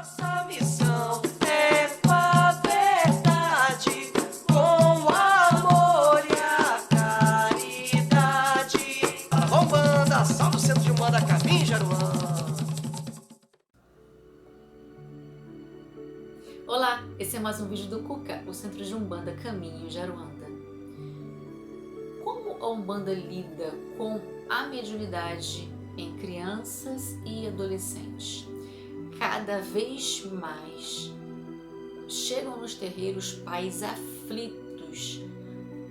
Nossa missão é com a verdade, com amor e a caridade. Alô, banda, salve o centro de Umbanda, Caminho, Jaruã. Olá, esse é mais um vídeo do Cuca, o Centro de Umbanda Caminho Jaruanda. Como a Umbanda lida com a mediunidade em crianças e adolescentes? Cada vez mais chegam nos terreiros pais aflitos,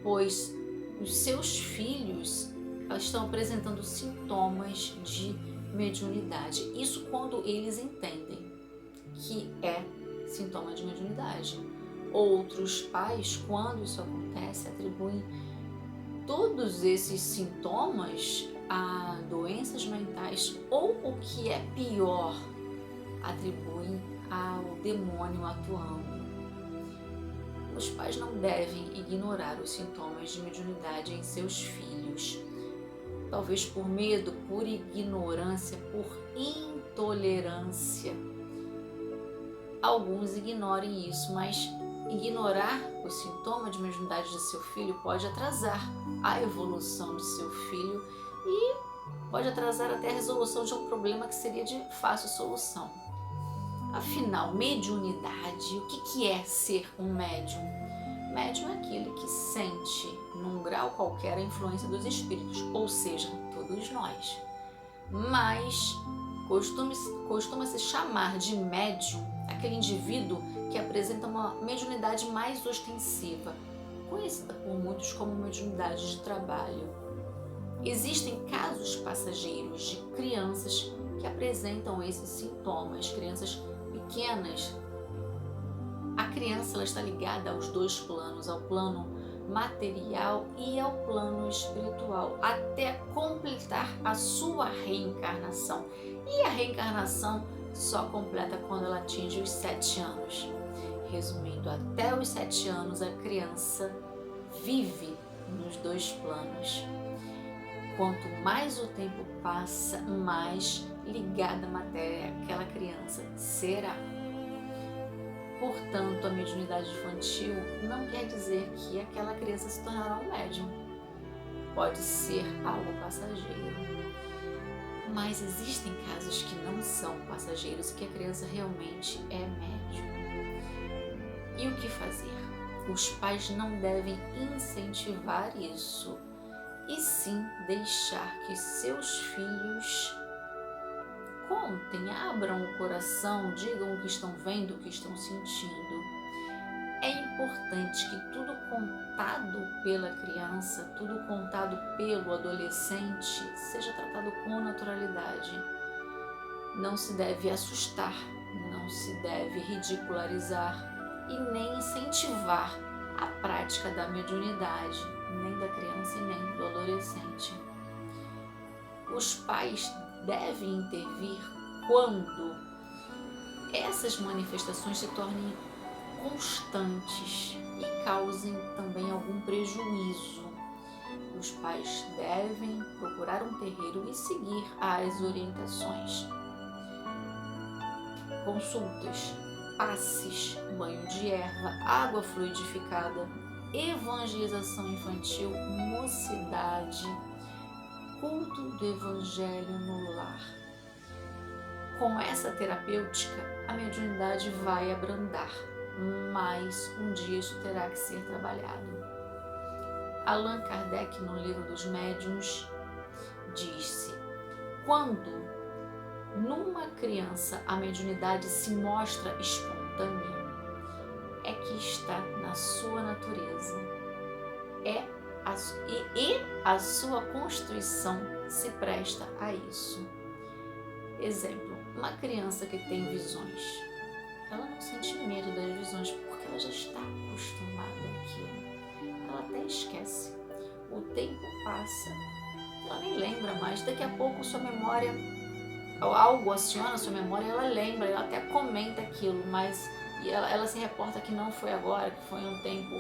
pois os seus filhos estão apresentando sintomas de mediunidade. Isso quando eles entendem que é sintoma de mediunidade. Outros pais, quando isso acontece, atribuem todos esses sintomas a doenças mentais ou, o que é pior, atribuem ao demônio atuando. Os pais não devem ignorar os sintomas de mediunidade em seus filhos, talvez por medo, por ignorância, por intolerância. Alguns ignorem isso, mas ignorar o sintoma de mediunidade de seu filho pode atrasar a evolução do seu filho e pode atrasar até a resolução de um problema que seria de fácil solução. Afinal, mediunidade, o que é ser um médium? Médium é aquele que sente, num grau qualquer, a influência dos espíritos, ou seja, todos nós. Mas costuma-se chamar de médium aquele indivíduo que apresenta uma mediunidade mais ostensiva, conhecida por muitos como mediunidade de trabalho. Existem casos passageiros de crianças que apresentam esses sintomas, crianças pequenas. A criança ela está ligada aos dois planos, ao plano material e ao plano espiritual, até completar a sua reencarnação. E a reencarnação só completa quando ela atinge os 7 anos. Resumindo, até os 7 anos a criança vive nos dois planos. Quanto mais o tempo passa, mais ligada à matéria aquela criança será. Portanto, a mediunidade infantil não quer dizer que aquela criança se tornará um médium. Pode ser algo passageiro. Mas existem casos que não são passageiros, que a criança realmente é médium. E o que fazer? Os pais não devem incentivar isso, e sim deixar que seus filhos contem, abram o coração, digam o que estão vendo, o que estão sentindo. É importante que tudo contado pela criança, tudo contado pelo adolescente, seja tratado com naturalidade. Não se deve assustar, não se deve ridicularizar e nem incentivar a prática da mediunidade, nem da criança e nem do adolescente. Os pais devem intervir quando essas manifestações se tornem constantes e causem também algum prejuízo. Os pais devem procurar um terreiro e seguir as orientações. Consultas, passes, banho de erva, água fluidificada, evangelização infantil, mocidade, culto do evangelho no lar. Com essa terapêutica, a mediunidade vai abrandar, mas um dia isso terá que ser trabalhado. Allan Kardec, no livro dos Médiuns, disse: quando numa criança a mediunidade se mostra espontânea, é que está na sua natureza, e a sua constituição se presta a isso. Exemplo, uma criança que tem visões, ela não sente medo das visões porque ela já está acostumada àquilo. Ela até esquece. O tempo passa, ela nem lembra mais. Daqui a pouco sua memória, algo aciona sua memória, ela lembra, ela até comenta aquilo, mas ela se reporta que não foi agora, que foi um tempo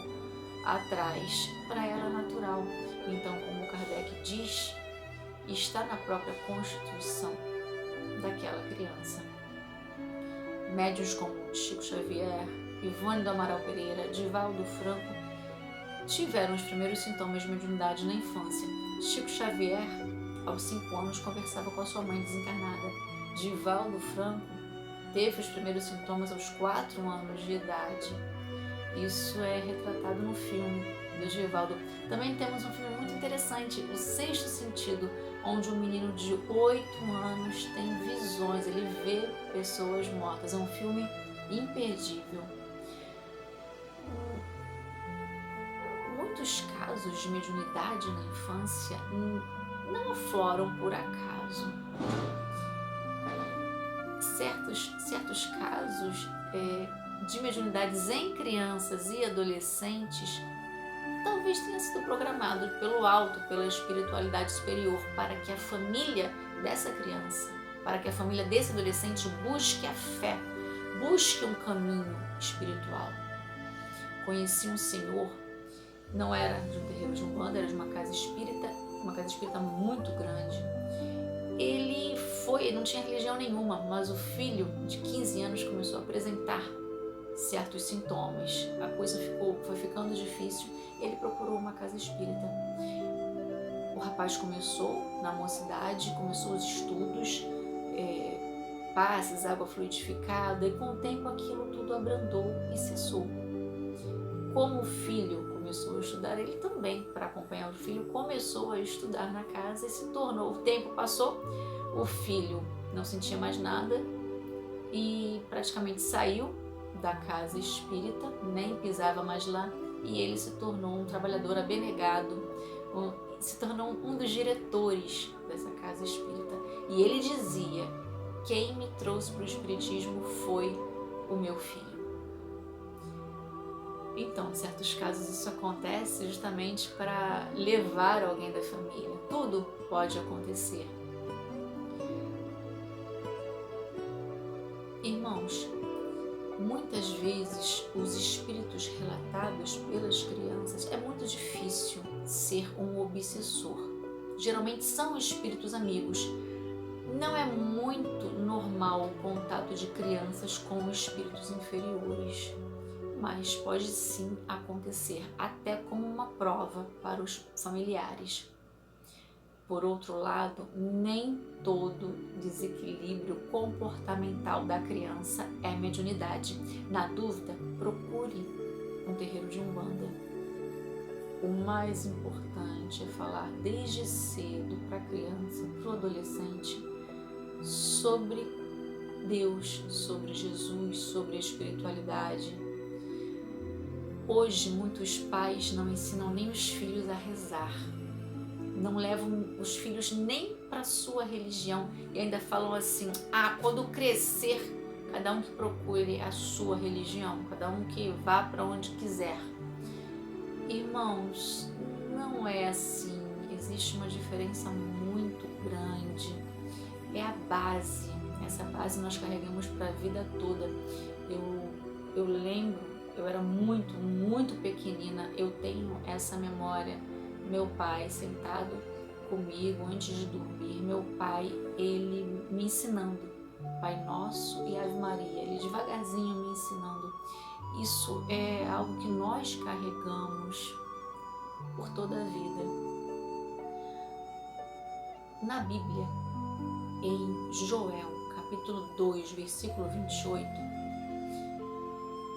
atrás. Para ela é natural. Então, como Kardec diz, está na própria constituição daquela criança. médiuns como Chico Xavier, Ivone do Amaral Pereira, Divaldo Franco tiveram os primeiros sintomas de mediunidade na infância. Chico Xavier, aos 5 anos, conversava com a sua mãe desencarnada. Divaldo Franco teve os primeiros sintomas aos 4 anos de idade. Isso é retratado no filme do Divaldo. Também temos um filme muito interessante, O Sexto Sentido, onde um menino de 8 anos tem visões, ele vê pessoas mortas. É um filme imperdível. Muitos casos de mediunidade na infância não afloram por acaso. Certos casos de mediunidades em crianças e adolescentes talvez tenha sido programado pelo alto, pela espiritualidade superior, para que a família dessa criança, para que a família desse adolescente busque a fé, busque um caminho espiritual. Conheci um senhor, não era de um terreiro de Umbanda, era de uma casa espírita muito grande. Ele não tinha religião nenhuma, mas o filho de 15 anos começou a apresentar certos sintomas. A coisa foi ficando difícil. Ele procurou uma casa espírita. O rapaz começou na mocidade, começou os estudos, passes, água fluidificada, e com o tempo aquilo tudo abrandou e cessou. Como o filho começou a estudar, ele também, para acompanhar o filho, começou a estudar na casa e se tornou. O tempo passou, o filho não sentia mais nada e praticamente saiu da casa espírita, nem pisava mais lá, e ele se tornou um trabalhador abnegado, se tornou um dos diretores dessa casa espírita. E ele dizia: quem me trouxe para o espiritismo foi o meu filho. Então, em certos casos isso acontece justamente para levar alguém da família. Tudo pode acontecer. Irmãos, muitas vezes os espíritos relatados pelas crianças, é muito difícil ser um obsessor. Geralmente são espíritos amigos. Não é muito normal o contato de crianças com espíritos inferiores, mas pode sim acontecer, até como uma prova para os familiares. Por outro lado, nem todo desequilíbrio comportamental da criança é mediunidade. Na dúvida, procure um terreiro de Umbanda. O mais importante é falar desde cedo para a criança, para o adolescente, sobre Deus, sobre Jesus, sobre a espiritualidade. Hoje, muitos pais não ensinam nem os filhos a rezar, não levam os filhos nem para a sua religião e ainda falam assim: quando crescer, cada um que procure a sua religião, cada um que vá para onde quiser. Irmãos, não é assim, existe uma diferença muito grande, é a base, essa base nós carregamos para a vida toda. Eu lembro, eu era muito pequenina, eu tenho essa memória. Meu pai sentado comigo antes de dormir, meu pai, ele me ensinando Pai Nosso e Ave Maria, ele devagarzinho me ensinando. Isso é algo que nós carregamos por toda a vida. Na Bíblia, em Joel, capítulo 2, versículo 28,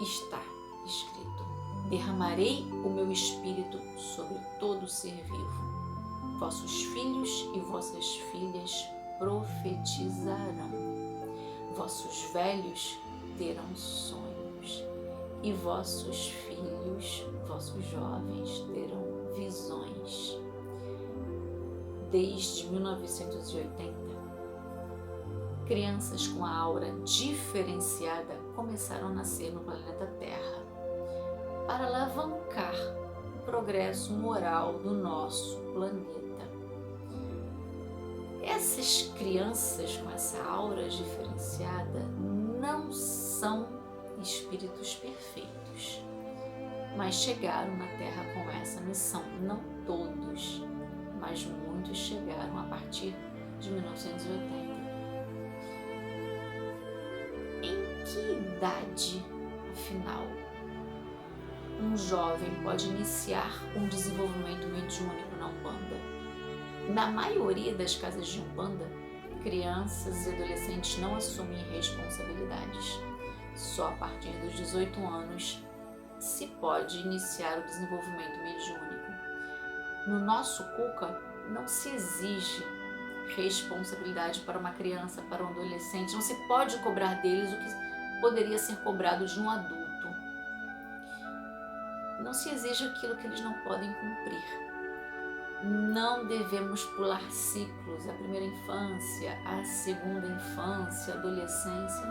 está escrito: derramarei o meu espírito sobre todo ser vivo. Vossos filhos e vossas filhas profetizarão. Vossos velhos terão sonhos. E vossos filhos, vossos jovens terão visões. Desde 1980, crianças com a aura diferenciada começaram a nascer no planeta Terra para alavancar o progresso moral do nosso planeta. Essas crianças com essa aura diferenciada não são espíritos perfeitos, mas chegaram na Terra com essa missão. Não todos, mas muitos chegaram a partir de 1980. Em que idade, afinal, um jovem pode iniciar um desenvolvimento mediúnico na Umbanda? Na maioria das casas de Umbanda, crianças e adolescentes não assumem responsabilidades. Só a partir dos 18 anos se pode iniciar o desenvolvimento mediúnico. No nosso Cuca, não se exige responsabilidade para uma criança, para um adolescente, não se pode cobrar deles o que poderia ser cobrado de um adulto. Não se exige aquilo que eles não podem cumprir. Não devemos pular ciclos, a primeira infância, a segunda infância, a adolescência,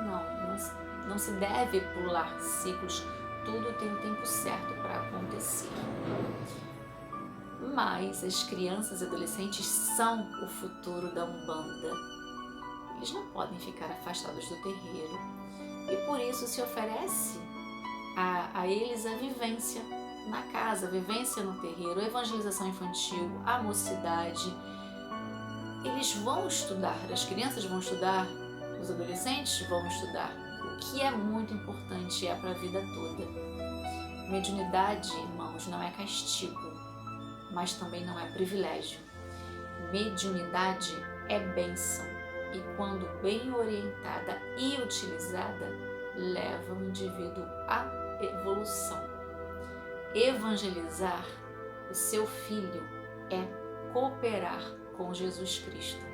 não se deve pular ciclos, tudo tem um tempo certo para acontecer. Mas as crianças e adolescentes são o futuro da Umbanda. Eles não podem ficar afastados do terreiro e por isso se oferece a eles a vivência na casa, a vivência no terreiro, a evangelização infantil, a mocidade. Eles vão estudar, as crianças vão estudar, os adolescentes vão estudar, o que é muito importante, é para a vida toda. Mediunidade, irmãos, não é castigo, mas também não é privilégio. Mediunidade é bênção e quando bem orientada e utilizada, leva o indivíduo à evolução. Evangelizar o seu filho é cooperar com Jesus Cristo.